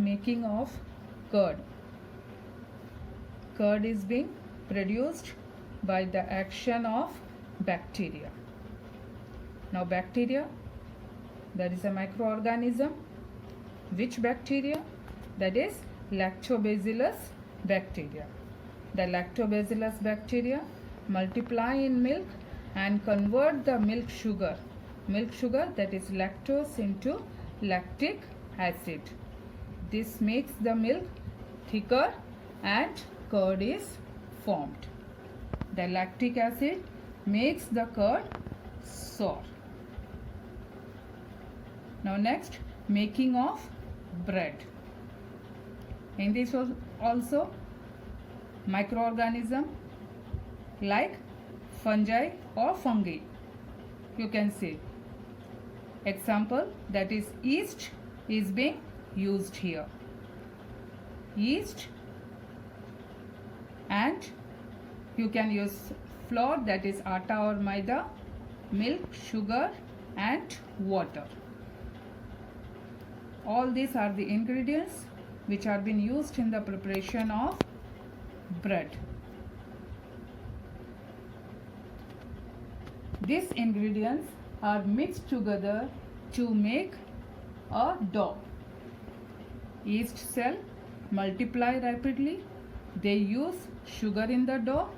making of curd. Curd is being produced by the action of bacteria. Now bacteria, that is a microorganism. Which bacteria? That is lactobacillus bacteria. The lactobacillus bacteria multiply in milk and convert the milk sugar that is lactose into lactic acid. This makes the milk thicker and curd is formed. The lactic acid makes the curd sour. Now next, making of bread. In this also microorganism like fungi or fungi, you can see. Example, that is yeast is being used here. Yeast, and you can use flour, that is atta or maida, milk, sugar and water. All these are the ingredients which are being used in the preparation of bread. These ingredients are mixed together to make a dough. Yeast cell multiply rapidly. They use sugar in the dough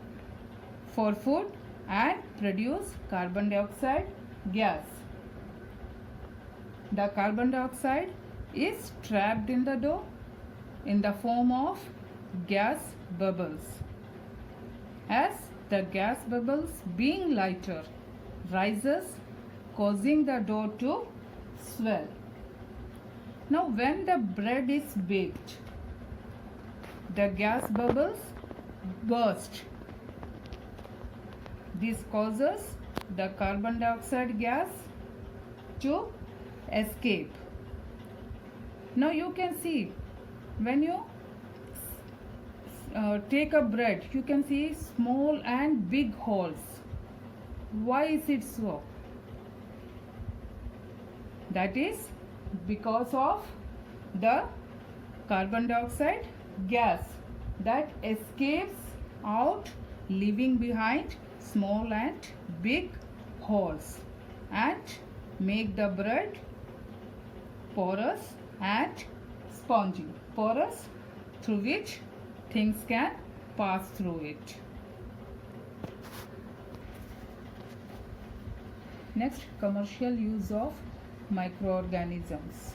for food and produce carbon dioxide gas. The carbon dioxide is trapped in the dough in the form of gas bubbles. As the gas bubbles, being lighter, rises, causing the dough to swell. Now when the bread is baked, the gas bubbles burst. This causes the carbon dioxide gas to escape. Now you can see, when you take a bread, you can see small and big holes. Why is it so? That is because of the carbon dioxide gas that escapes out, leaving behind small and big holes, and make the bread porous and spongy. Porous, through which things can pass through it. Next, commercial use of microorganisms.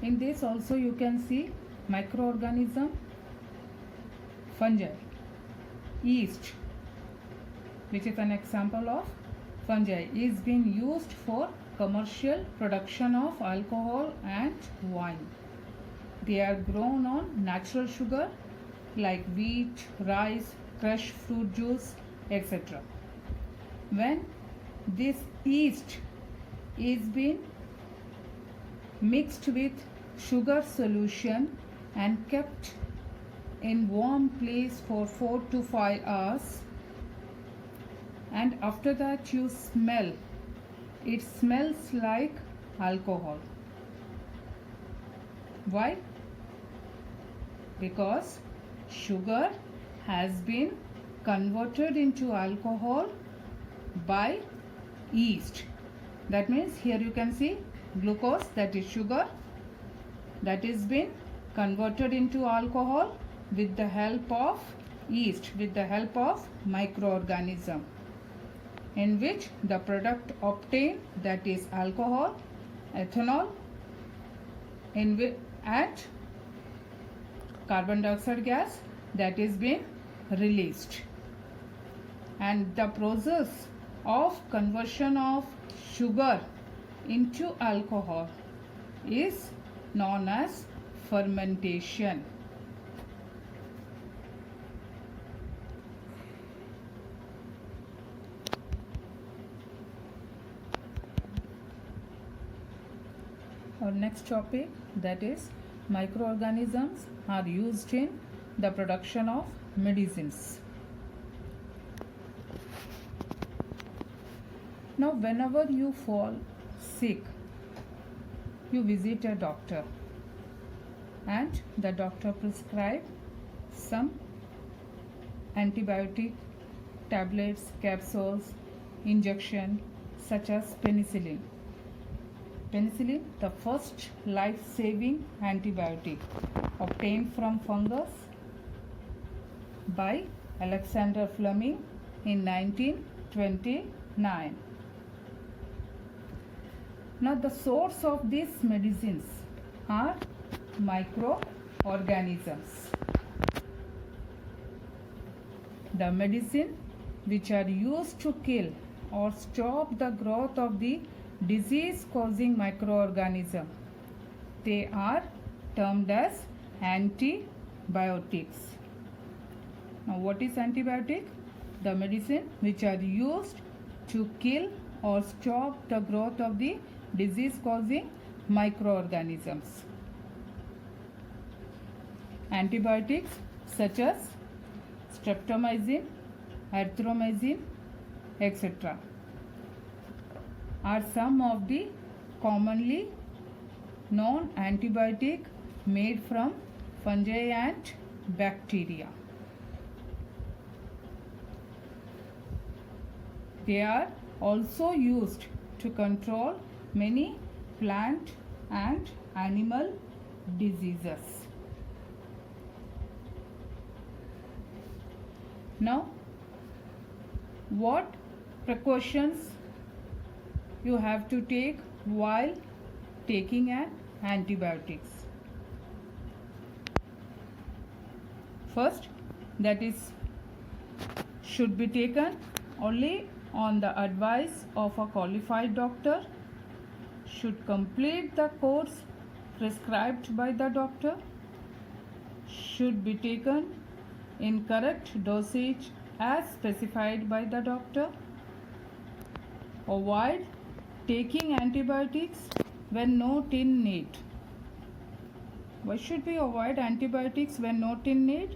In this also you can see microorganism, fungi, yeast, which is an example of fungi, is being used for commercial production of alcohol and wine. They are grown on natural sugar like wheat, rice, crushed fruit juice, etc. When this yeast is being mixed with sugar solution and kept in warm place for 4 to 5 hours, and after that you smell, it smells like alcohol. Why? Because sugar has been converted into alcohol by yeast. That means here you can see glucose, that is sugar, that is been converted into alcohol with the help of yeast, with the help of microorganism, in which the product obtained, that is alcohol, ethanol, and carbon dioxide gas, that is being released. And the process of conversion of sugar into alcohol is known as fermentation. Our next topic, that is microorganisms are used in the production of medicines. Now whenever you fall sick, you visit a doctor and the doctor prescribe some antibiotic tablets, capsules, injection such as penicillin. Penicillin, the first life-saving antibiotic obtained from fungus by Alexander Fleming in 1929. Now the source of these medicines are microorganisms. The medicine which are used to kill or stop the growth of the disease causing microorganism, they are termed as antibiotics. Now what is antibiotic? The medicine which are used to kill or stop the growth of the disease causing microorganisms. Antibiotics such as streptomycin, erythromycin, etc. are some of the commonly known antibiotic made from fungi and bacteria. They are also used to control many plant and animal diseases. Now, what precautions you have to take while taking an antibiotics? First, that is should be taken only on the advice of a qualified doctor, should complete the course prescribed by the doctor, should be taken in correct dosage as specified by the doctor. Avoid taking antibiotics when not in need. Why should we avoid antibiotics when not in need?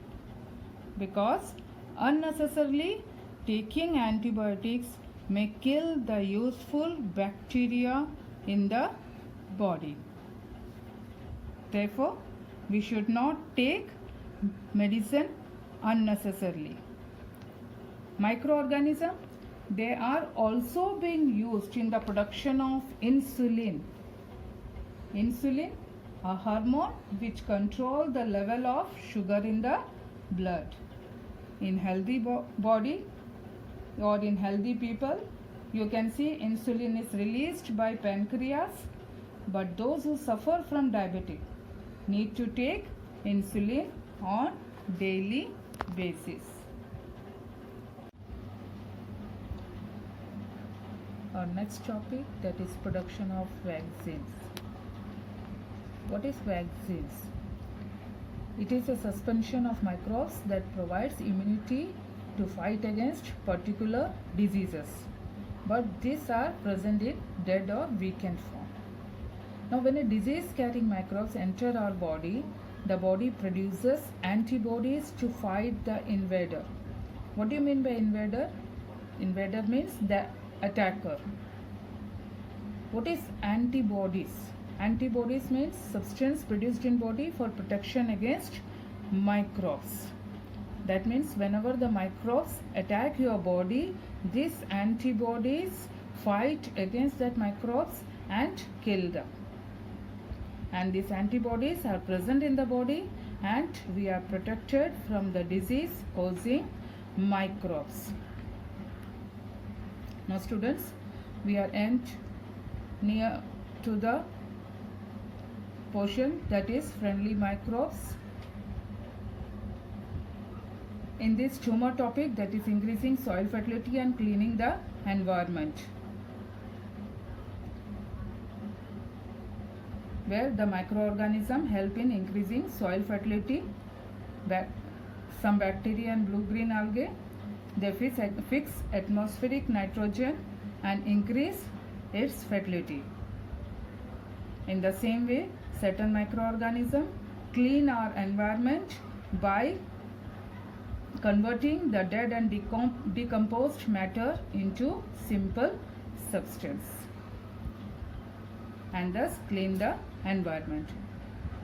Because unnecessarily taking antibiotics may kill the useful bacteria in the body. Therefore, we should not take medicine unnecessarily. Microorganisms, they are also being used in the production of insulin. Insulin, a hormone which controls the level of sugar in the blood. In healthy body or in healthy people, you can see insulin is released by pancreas, but those who suffer from diabetes need to take insulin on daily basis. Our next topic, that is production of vaccines. What is vaccines? It is a suspension of microbes that provides immunity to fight against particular diseases, but these are present in dead or weakened form. Now, when a disease-carrying microbes enter our body, the body produces antibodies to fight the invader. What do you mean by invader? Invader means the attacker. What is antibodies? Antibodies means substance produced in body for protection against microbes. That means whenever the microbes attack your body, these antibodies fight against that microbes and kill them. And these antibodies are present in the body and we are protected from the disease causing microbes. Now students, we are near to the portion that is friendly microbes. In this tumor topic, that is increasing soil fertility and cleaning the environment, where the microorganism help in increasing soil fertility. Some bacteria and blue-green algae, they fix atmospheric nitrogen and increase its fertility. In the same way, certain microorganisms clean our environment by converting the dead and decomposed matter into simple substance. and thus clean the environment.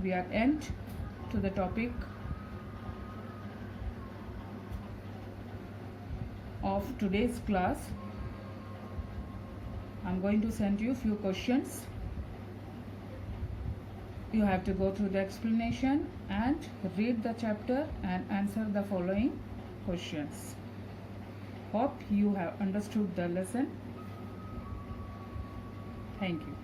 We are end to the topic of today's class. I'm going to send you few questions. You have to go through the explanation and read the chapter and answer the following questions. Hope you have understood the lesson. Thank you.